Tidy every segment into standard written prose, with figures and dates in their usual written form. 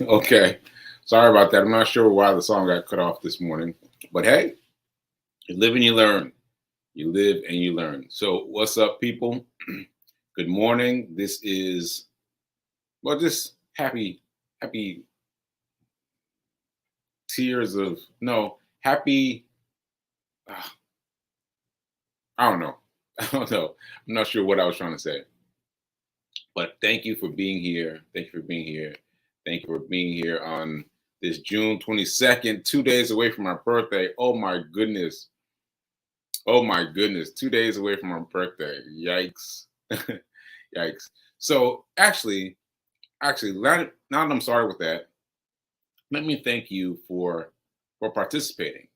Okay. Sorry about that. I'm not sure why the song got cut off this morning. But hey, you live and you learn. You live and you learn. So, what's up, people? Good morning. This is, well, just happy tears of, no, happy, uh, I don't know. I don't know. I'm not sure what I was trying to say. But thank you for being here. Thank you for being here. Thank you for being here on this June 22nd, 2 days away from my birthday. Oh my goodness. Oh my goodness. 2 days away from my birthday. Yikes. Yikes. So actually, now that I'm started with that, let me thank you for participating.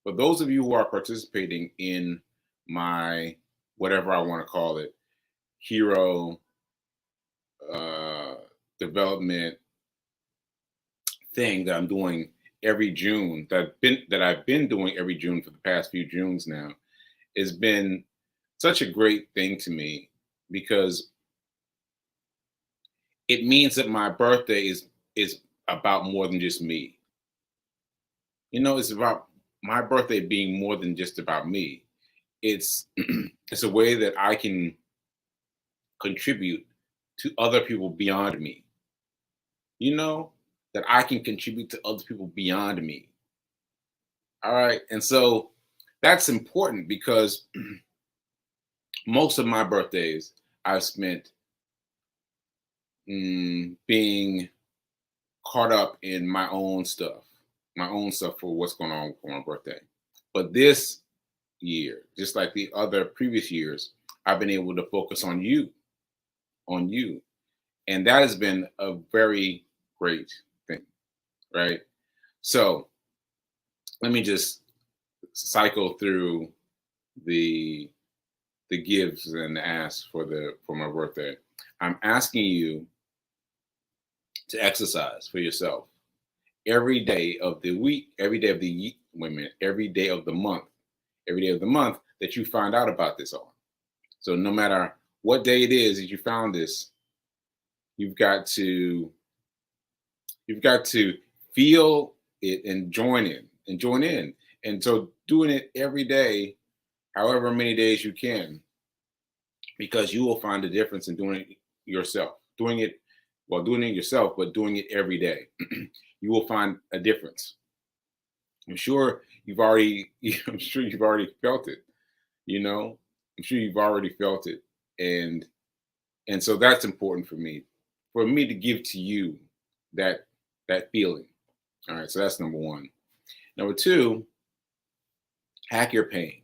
For those of you who are participating in my whatever I want to call it, hero uh development thing that I'm doing every June, that I've been doing every June for the past few Junes now, has been such a great thing to me because it means that my birthday is about more than just me. It's about my birthday being more than just about me. It's it's a way that I can contribute to other people beyond me. You know, that I can contribute to other people beyond me. All right. And so that's important because most of my birthdays I've spent being caught up in my own stuff for what's going on for my birthday. But this year, just like the other previous years, I've been able to focus on you. And that has been a very great thing, right? So let me just cycle through the the gives and the asks for my birthday. I'm asking you to exercise for yourself every day of the week, every day of the wait a minute, every day of the month that you find out about this on. So no matter what day it is that you found this, you've got to you've got to feel it and join in. And so doing it every day, however many days you can, because you will find a difference in doing it yourself. Doing it yourself, but doing it every day. You will find a difference. I'm sure you've already I'm sure you've already felt it, you know? I'm sure you've already felt it. And and so that's important for me to give to you that that feeling. All right, so that's number one. Number two, hack your pain.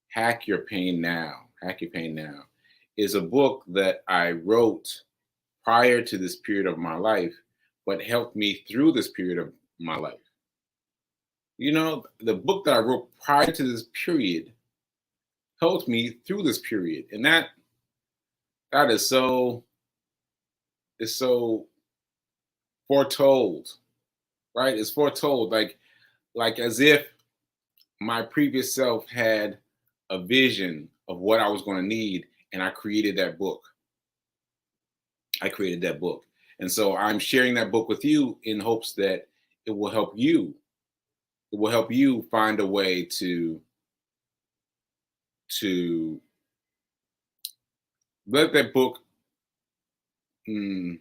Hack Your Pain Now. Hack Your Pain Now is a book that I wrote prior to this period of my life, but helped me through this period of my life. The book that I wrote prior to this period helped me through this period. And that is so foretold, right? It's foretold like as if my previous self had a vision of what I was going to need and I created that book. I created that book. And so I'm sharing that book with you in hopes that it will help you. It will help you find a way to let that book mm,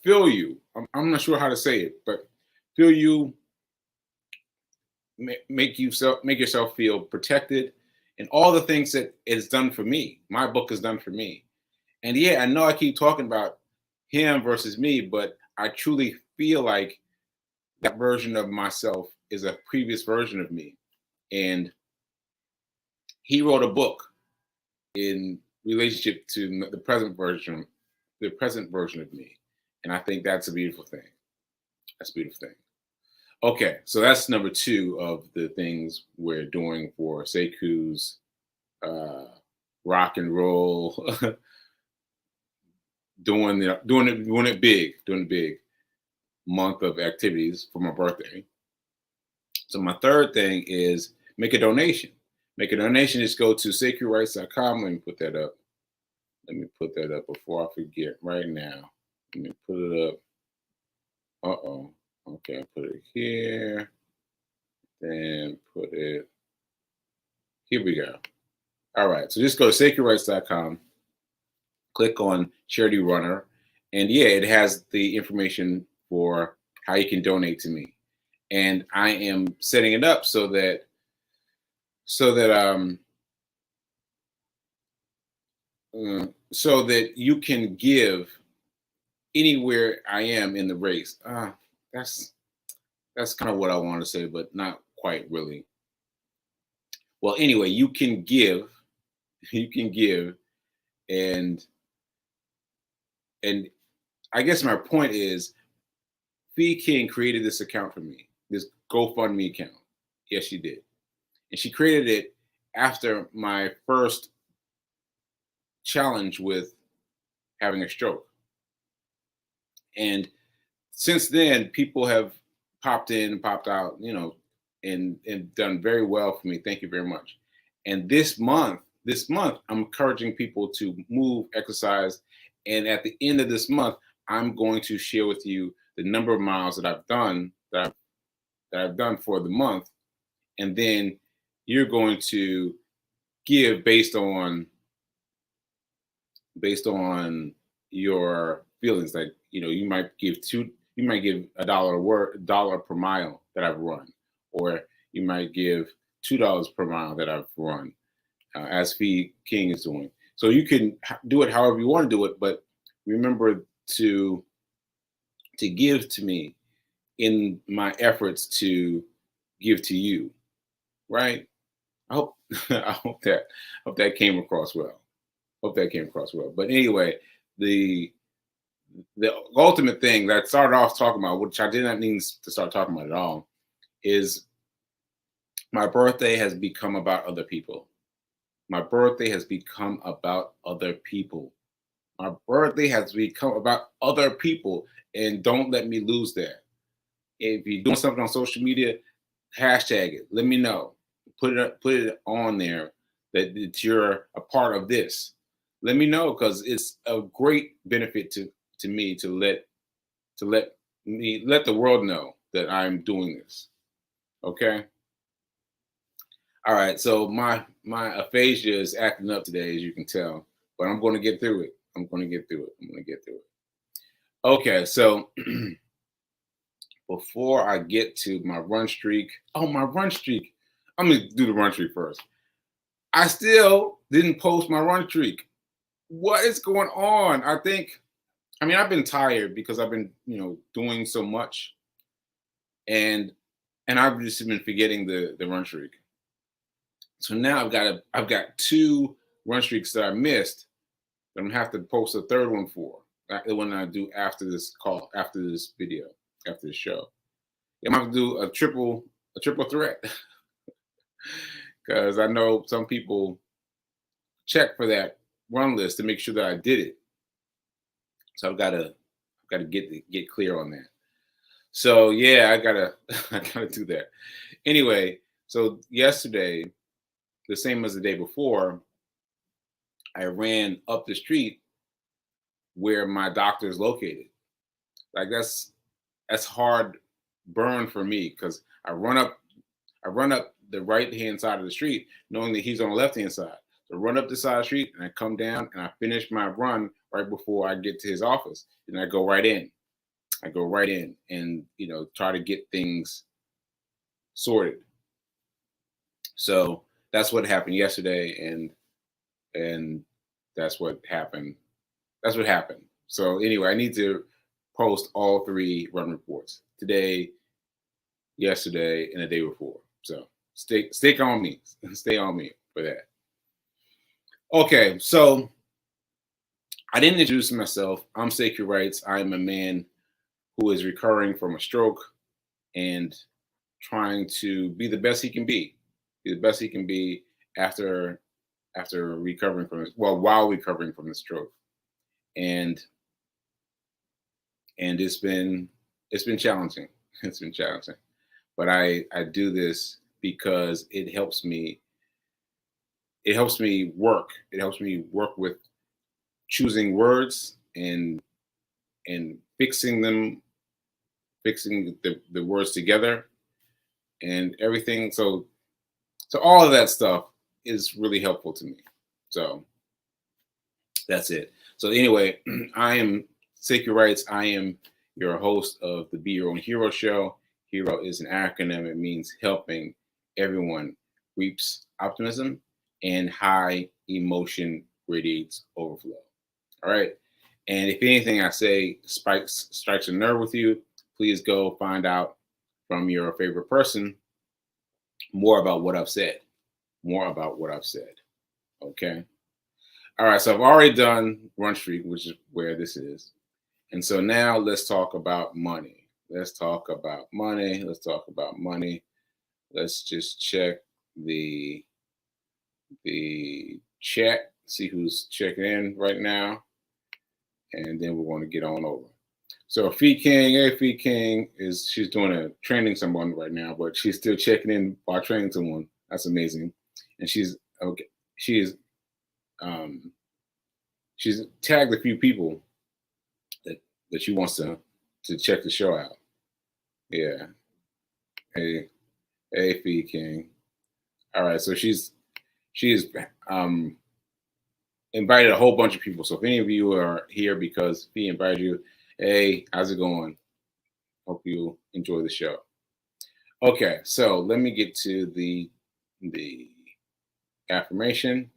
fill you. I'm not sure how to say it, but fill you, make yourself feel protected, and all the things that it's done for me. My book has done for me. And yeah, I know I keep talking about him versus me, but I truly feel like that version of myself is a previous version of me. And he wrote a book in relationship to the present version of me. And I think that's a beautiful thing. That's a beautiful thing. Okay, so that's number two of the things we're doing for Sekou's uh, rock and roll, doing it big month of activities for my birthday. So my third thing is make a donation. Make a donation. Just go to SekouWrite.com. Let me put that up. Let me put that up before I forget right now. Let me put it up. Uh-oh. Okay, put it here. Then put it, here we go. All right, so just go to SekouWrite.com, click on Charity Runner, and yeah, it has the information for how you can donate to me. And I am setting it up so that so that you can give anywhere I am in the race. That's that's kind of what I want to say, but not quite really. Well, anyway, you can give, you can give, and and I guess my point is, Fee King created this account for me, this GoFundMe account. Yes, she did, and she created it after my first challenge with having a stroke. And since then, people have popped in, popped out, and done very well for me. Thank you very much. And this month, I'm encouraging people to move, exercise, and at the end of this month, I'm going to share with you the number of miles that I've done that I've done for the month, and then you're going to give based on your feelings. Like, you might give $1 per mile that I've run, or you might give $2 per mile that I've run, as Fee King is doing. So you can do it however you want to do it, but remember to give to me in my efforts to give to you, right? I hope I hope that came across well. Hope that came across well. But anyway, the the ultimate thing that I started off talking about, which I did not mean to start talking about at all, is my birthday has become about other people. My birthday has become about other people. My birthday has become about other people, and don't let me lose that. If you're doing something on social media, hashtag it. Let me know. Put it on there that you're a part of this. Let me know, because it's a great benefit to me to let the world know that I'm doing this. Okay. All right. So my aphasia is acting up today, as you can tell, but I'm going to get through it. I'm going to get through it. I'm going to get through it. Okay. So before I get to my run streak, my run streak. I'm going to do the run streak first. I still didn't post my run streak. What is going on? I've been tired because I've been, doing so much, and I've just been forgetting the run streak. So now I've got two run streaks that I missed that I'm gonna have to post a third one for. The one I do after this call, after this video, after this show. I'm gonna have to do a triple threat, because I know some people check for that run list to make sure that I did it. So I've got to get clear on that. So yeah, I gotta I gotta do that. Anyway, so yesterday, the same as the day before, I ran up the street where my doctor is located. Like, that's hard burn for me, because I run up the right hand side of the street knowing that he's on the left hand side. So I run up the side of the street, and I come down, and I finish my run right before I get to his office. And I go right in. I go right in and, try to get things sorted. So that's what happened yesterday, and that's what happened. That's what happened. So anyway, I need to post all three run reports today, yesterday, and the day before. So stay on me. Stay on me for that. Okay, so I didn't introduce myself. I'm Sekou Write. I'm a man who is recovering from a stroke and trying to be the best he can be. Be the best he can be after recovering from while recovering from the stroke. And it's been challenging. It's been challenging. But I do this because it helps me work. It helps me work with choosing words and fixing them fixing the words together and everything. So all of that stuff is really helpful to me. So that's it. So anyway, I am Sekou Write. I am your host of the Be Your Own Hero show. Hero is an acronym. It means helping everyone reaps optimism and high emotion radiates overflow. All right. And if anything I say strikes a nerve with you, please go find out from your favorite person more about what I've said. More about what I've said. Okay. All right. So I've already done Run Street, which is where this is. And so now let's talk about money. Let's talk about money. Let's talk about money. Let's just check the chat, see who's checking in right now, and then we're going to get on over. So Fee King, hey Fee King, she's doing a training someone right now, but she's still checking in while training someone. That's amazing. And she's okay. She's tagged a few people that she wants to check the show out. Yeah. Hey Fee King. All right, so she's invited a whole bunch of people. So if any of you are here because Fee invited you, hey, how's it going? Hope you enjoy the show. Okay, so let me get to the affirmation.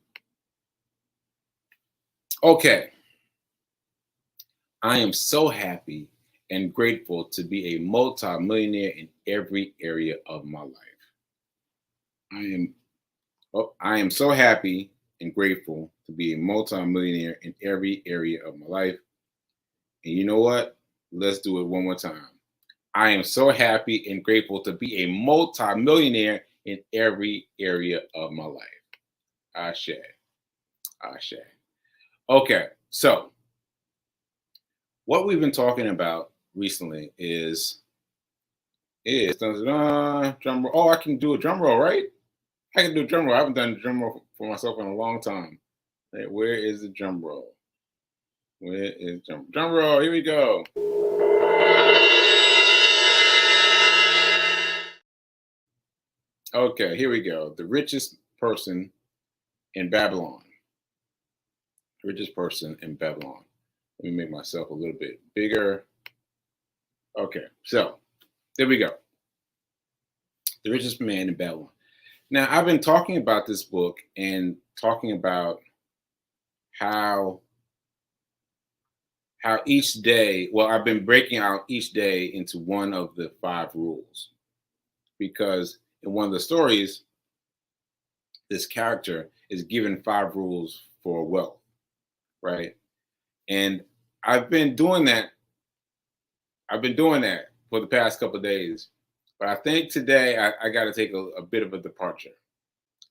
Okay. I am so happy and grateful to be a multi-millionaire in every area of my life. I am so happy and grateful to be a multi-millionaire in every area of my life. And you know what? Let's do it one more time. I am so happy and grateful to be a multi-millionaire in every area of my life. Ashe. Ashe. Okay, so what we've been talking about recently is drum roll. Oh, I can do a drum roll, right? I can do a drum roll. I haven't done a drum roll for myself in a long time. Hey, where is the drum roll? Where is drum roll? Here we go. Okay, here we go. The richest person in Babylon. Richest person in Babylon. Let me make myself a little bit bigger. Okay, so there we go. The richest man in Babylon. Now, I've been talking about this book and talking about how each day, well, I've been breaking out each day into one of the 5 rules. Because in one of the stories, this character is given 5 rules for wealth, right? And I've been doing that for the past couple of days. But I think today I got to take a bit of a departure.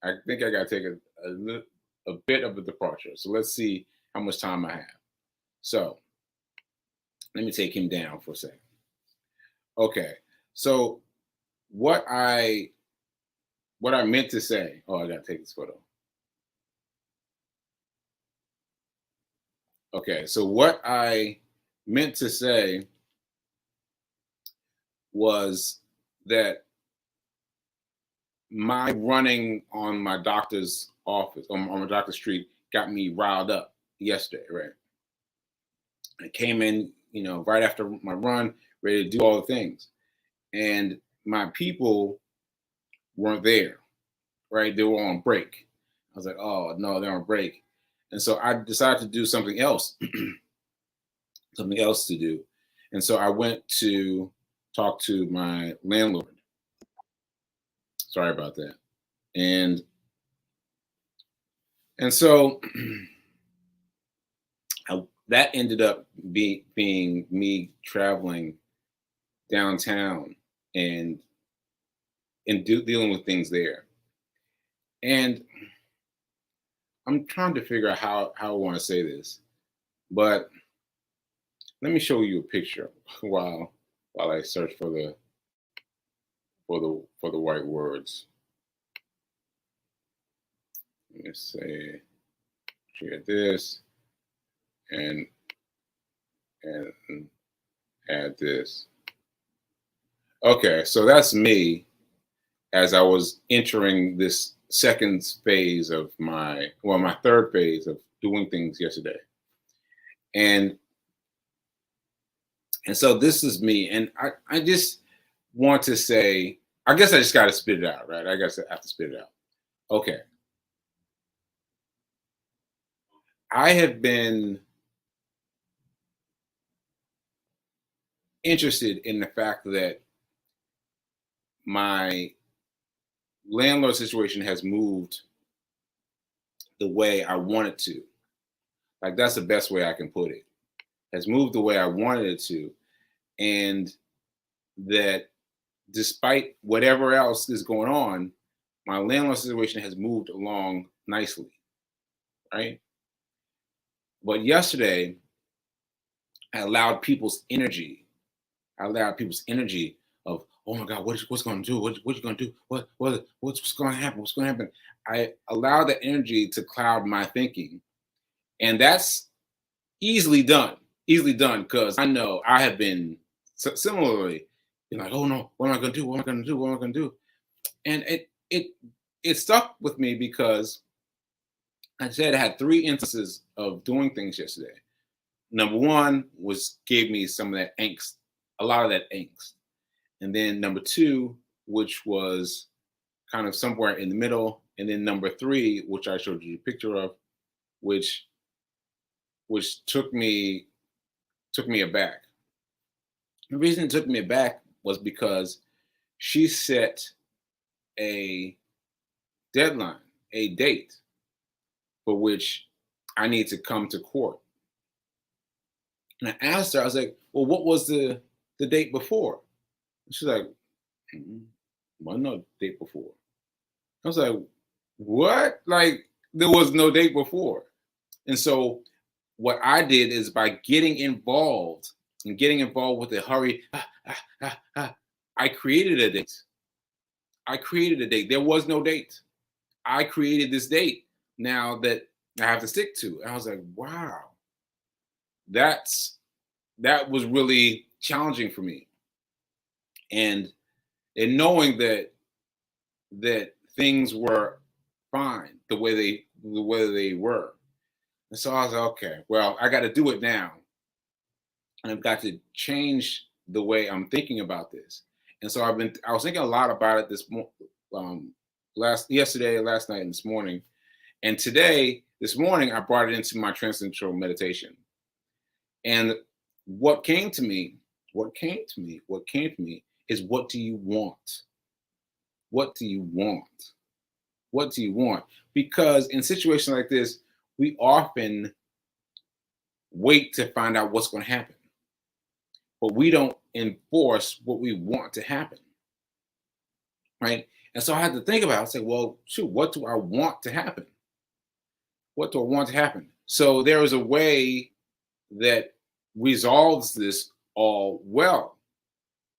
I think I got to take a bit of a departure. So let's see how much time I have. So let me take him down for a second. Okay. So what I meant to say, oh, I got to take this photo. Okay. So what I meant to say was that my running on my doctor's office, on my doctor's street, got me riled up yesterday, right? I came in, right after my run, ready to do all the things. And my people weren't there, right? They were on break. I was like, oh, no, they're on break. And so I decided to do something else, something else to do. And so I went to talk to my landlord. Sorry about that. And so that ended up being me traveling downtown and dealing with things there. And I'm trying to figure out how I want to say this, but let me show you a picture while I search for the right words. Let me say, share this and add this. Okay, so that's me as I was entering this second phase of my third phase of doing things yesterday. And so this is me. And I just want to say, I guess I just got to spit it out, right? I guess I have to spit it out. Okay. I have been interested in the fact that my landlord situation has moved the way I want it to. Like, that's the best way I can put it. Has moved the way I wanted it to. And that despite whatever else is going on, my landlord situation has moved along nicely, right? But yesterday, I allowed people's energy. I allowed people's energy of, oh my God, what's going to do? What you going to do? What's going to happen? What's going to happen? I allowed that energy to cloud my thinking, and that's easily done. Easily done, because I know I have been similarly, been like, oh no, what am I going to do? What am I going to do? What am I going to do? And it stuck with me because I said I had three instances of doing things yesterday. Number one was gave me some of that angst, a lot of that angst. And then number two, which was kind of somewhere in the middle. And then number three, which I showed you a picture of, which took me aback. The reason it took me aback was because she set a deadline, a date for which I need to come to court. And I asked her, I was like, well, what was the date before? And she's like, well, no date before. I was like, what? Like, there was no date before. And so what I did is, by getting involved with the hurry, I created a date. There was no date. I created this date now that I have to stick to. And I was like, wow, that was really challenging for me. And knowing that things were fine the way they were. And so I was like, okay, well, I got to do it now. And I've got to change the way I'm thinking about this. And so I was thinking a lot about it yesterday, last night, and this morning. And this morning, I brought it into my transcendental meditation. And what came to me is, what do you want? What do you want? What do you want? Because in situations like this, we often wait to find out what's going to happen, but we don't enforce what we want to happen, right? And so I had to think about it. I say, well, shoot, what do I want to happen? What do I want to happen? So there is a way that resolves this all well.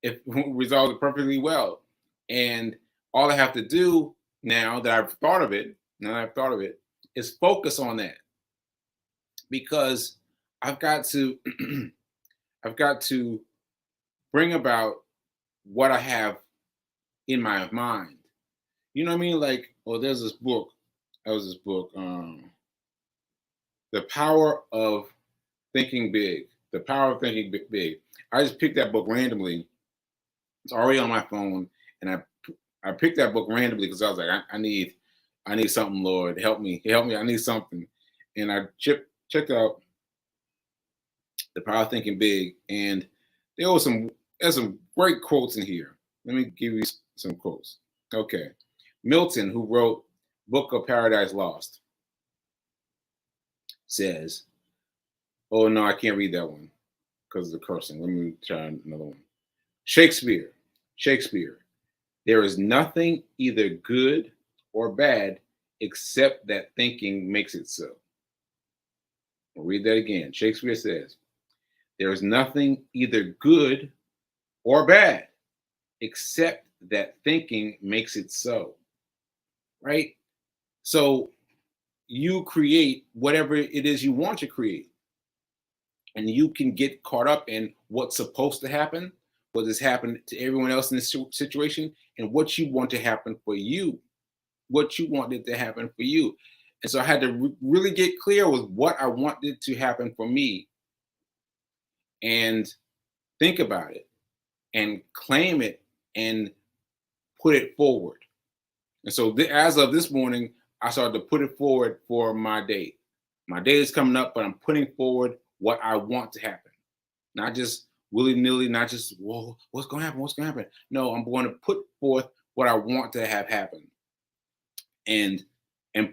It resolves it perfectly well. And all I have to do now that I've thought of it, is focus on that. Because I've got to bring about what I have in my mind. You know what I mean? Like, well, there's this book. The Power of Thinking Big. The Power of Thinking Big. I just picked that book randomly. It's already on my phone, and I picked that book randomly because I was like, I need something, Lord, help me. I need something. And I checked out The Power of Thinking Big, and there's some great quotes in here. Let me give you some quotes. Okay. Milton, who wrote Book of Paradise Lost, says, oh no, I can't read that one because of the cursing. Let me try another one. Shakespeare, there is nothing either good or bad except that thinking makes it so. I'll read that again. Shakespeare says, there is nothing either good or bad except that thinking makes it so. Right? So you create whatever it is you want to create. And you can get caught up in what's supposed to happen what has happened to everyone else in this situation, and what you want to happen for you, what you wanted to happen for you. And so I had to really get clear with what I wanted to happen for me, and think about it and claim it and put it forward. And so as of this morning, I started to put it forward for my day. My day is coming up, but I'm putting forward what I want to happen. Not just willy-nilly, not just, whoa, what's going to happen? What's going to happen? No, I'm going to put forth what I want to have happen, and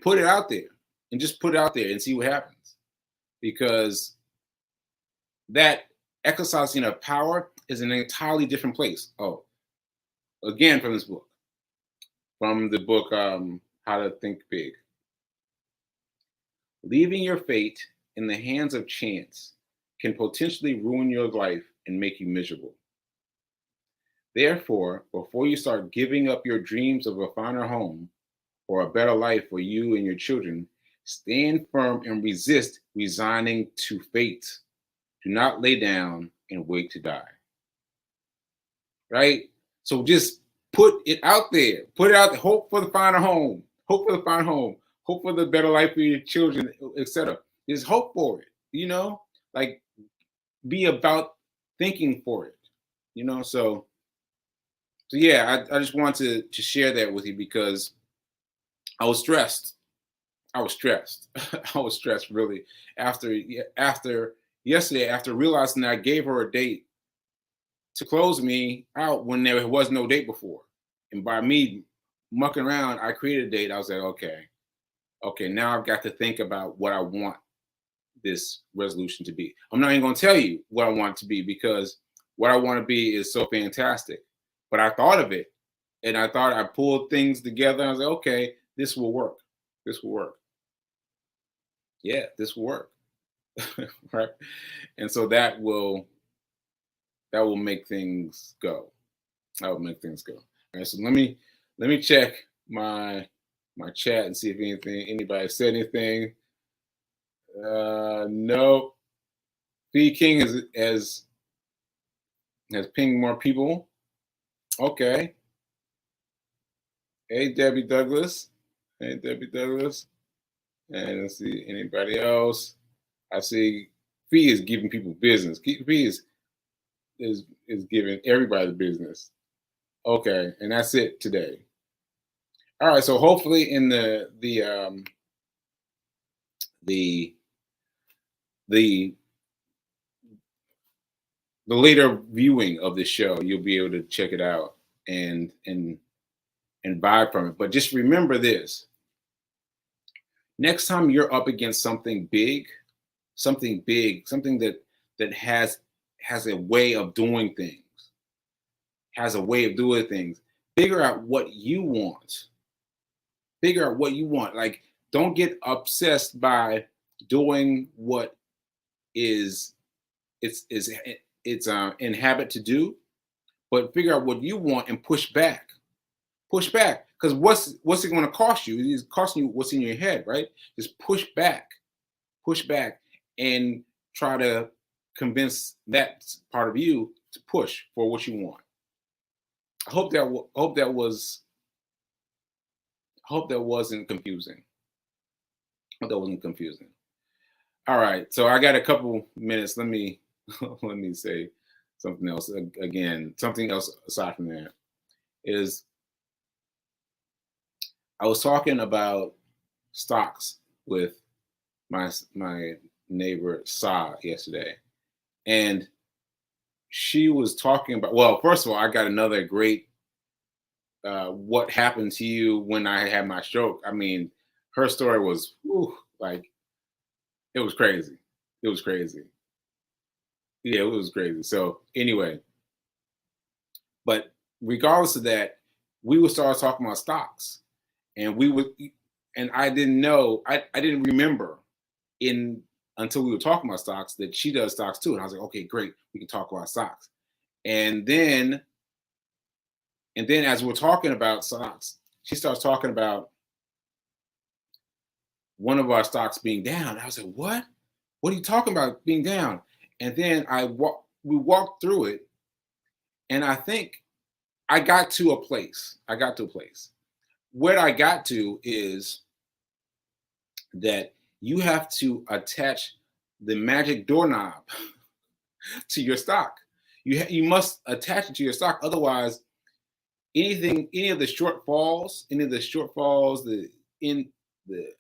put it out there, and just put it out there and see what happens. Because that exercising of power is an entirely different place. Oh, again, from this book, from the book, How to Think Big. Leaving your fate in the hands of chance can potentially ruin your life and make you miserable. Therefore, before you start giving up your dreams of a finer home or a better life for you and your children, stand firm and resist resigning to fate. Do not lay down and wait to die. Right? So just put it out there. Put it out there. Hope for the finer home. Hope for the finer home. Hope for the better life for your children, etc. Just hope for it. Like, be about thinking for it. So yeah, I just wanted to share that with you, because I was stressed. I was stressed really after yesterday, after realizing that I gave her a date to close me out when there was no date before. And by me mucking around, I created a date. I was like, okay, now I've got to think about what I want this resolution to be. I'm not even going to tell you what I want it to be, because what I want to be is so fantastic. But I thought of it, and I pulled things together. I was like, okay, this will work. This will work. Yeah, this will work. Right? And so that will make things go. That will make things go. All right, so let me check my chat and see if anybody said anything. No. B King has pinged more people. Okay. Hey, Debbie Douglas. And let's see, anybody else? I see Fee is giving people business. Fee is giving everybody business. Okay, and that's it today. All right, so hopefully in the later viewing of the show, you'll be able to check it out and buy from it. But just remember this: next time you're up against something big, something that has a way of doing things, figure out what you want. Like, don't get obsessed by doing what it's in habit to do, but figure out what you want and push back. Because what's it going to cost you? It's costing you what's in your head, right? Just push back, and try to convince that part of you to push for what you want. I hope that wasn't confusing. All right, so I got a couple minutes. Let me say something else again. Something else aside from that is, I was talking about stocks with my neighbor Sa yesterday, and she was talking about. Well, first of all, I got another great. What happened to you when I had my stroke? I mean, her story was like, it was crazy. Yeah, it was crazy. So anyway, but regardless of that, we would start talking about stocks, and I didn't know, I didn't remember until we were talking about stocks that she does stocks too. And I was like, okay, great, we can talk about stocks. And then as we're talking about stocks, she starts talking about one of our stocks being down. I was like, what? What are you talking about being down? And then we walked through it, And I think I got to a place. Where I got to is that you have to attach the magic doorknob to your stock. You must attach it to your stock. Otherwise, any of the shortfalls, the in the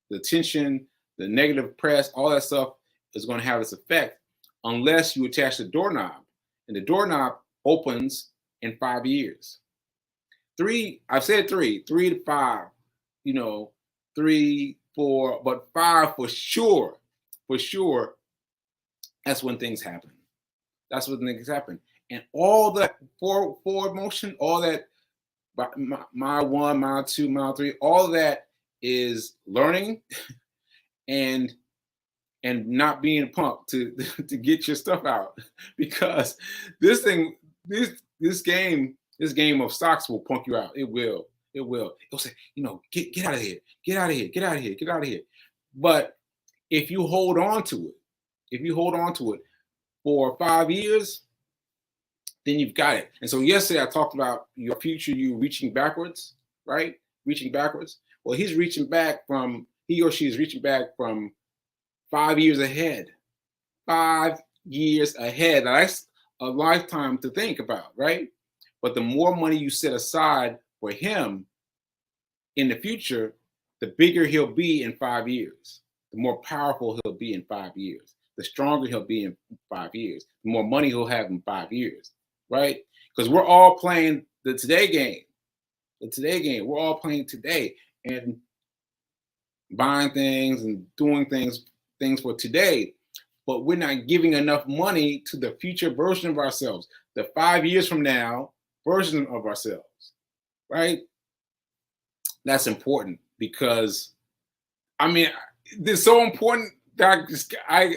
the tension, the negative press, all that stuff is going to have its effect unless you attach the doorknob, and the doorknob opens in 5 years. I've said 3 to 5, 3, 4, but 5 for sure. For sure, that's when things happen. That's when things happen. And all that forward motion, all that mile 1, mile 2, mile 3, all that is learning and not being pumped to get your stuff out, because this game of stocks will punk you out. It will. It'll say, get out of here, get out of here, get out of here, get out of here. But if you hold on to it, for 5 years, then you've got it. And so yesterday I talked about your future you reaching backwards, right? Reaching backwards. Well, he or she is reaching back from 5 years ahead. 5 years ahead. That's a lifetime to think about, right? But the more money you set aside for him in the future, the bigger he'll be in 5 years. The more powerful he'll be in 5 years. The stronger he'll be in 5 years. The more money he'll have in 5 years, right? Because we're all playing the today game. We're all playing today and buying things and doing things for today. But we're not giving enough money to the future version of ourselves, the 5 years from now version of ourselves, right? That's important because, it's so important that I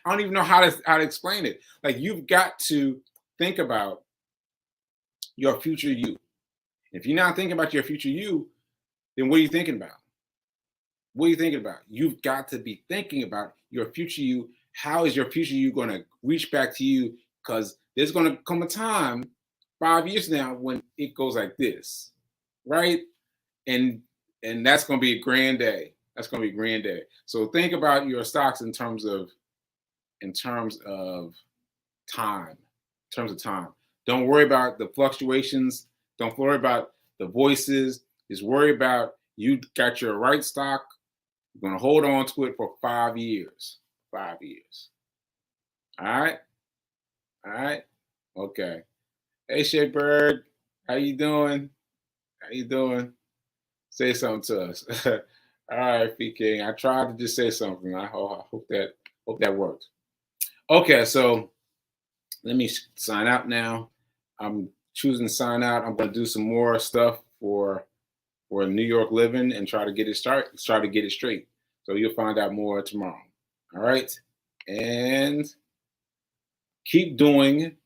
don't even know how to explain it. Like, you've got to think about your future you. If you're not thinking about your future you, then what are you thinking about? What are you thinking about? You've got to be thinking about your future you. How is your future you going to reach back to you? Because there's going to come a time 5 years now when it goes like this, right? And that's going to be a grand day. That's going to be a grand day. So think about your stocks in terms of time. Don't worry about the fluctuations. Don't worry about the voices. Just worry about you got your right stock. You're going to hold on to it for 5 years. 5 years. All right. Okay. Hey, Shay Bird, how you doing? Say something to us. All right, PK. I tried to just say something. I hope that works. Okay, so let me sign out now. I'm choosing to sign out. I'm going to do some more stuff for New York living and try to get it straight. So you'll find out more tomorrow. All right, and keep doing.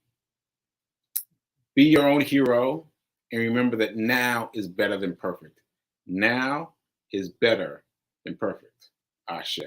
Be your own hero, and remember that now is better than perfect. Now is better than perfect. Ashe.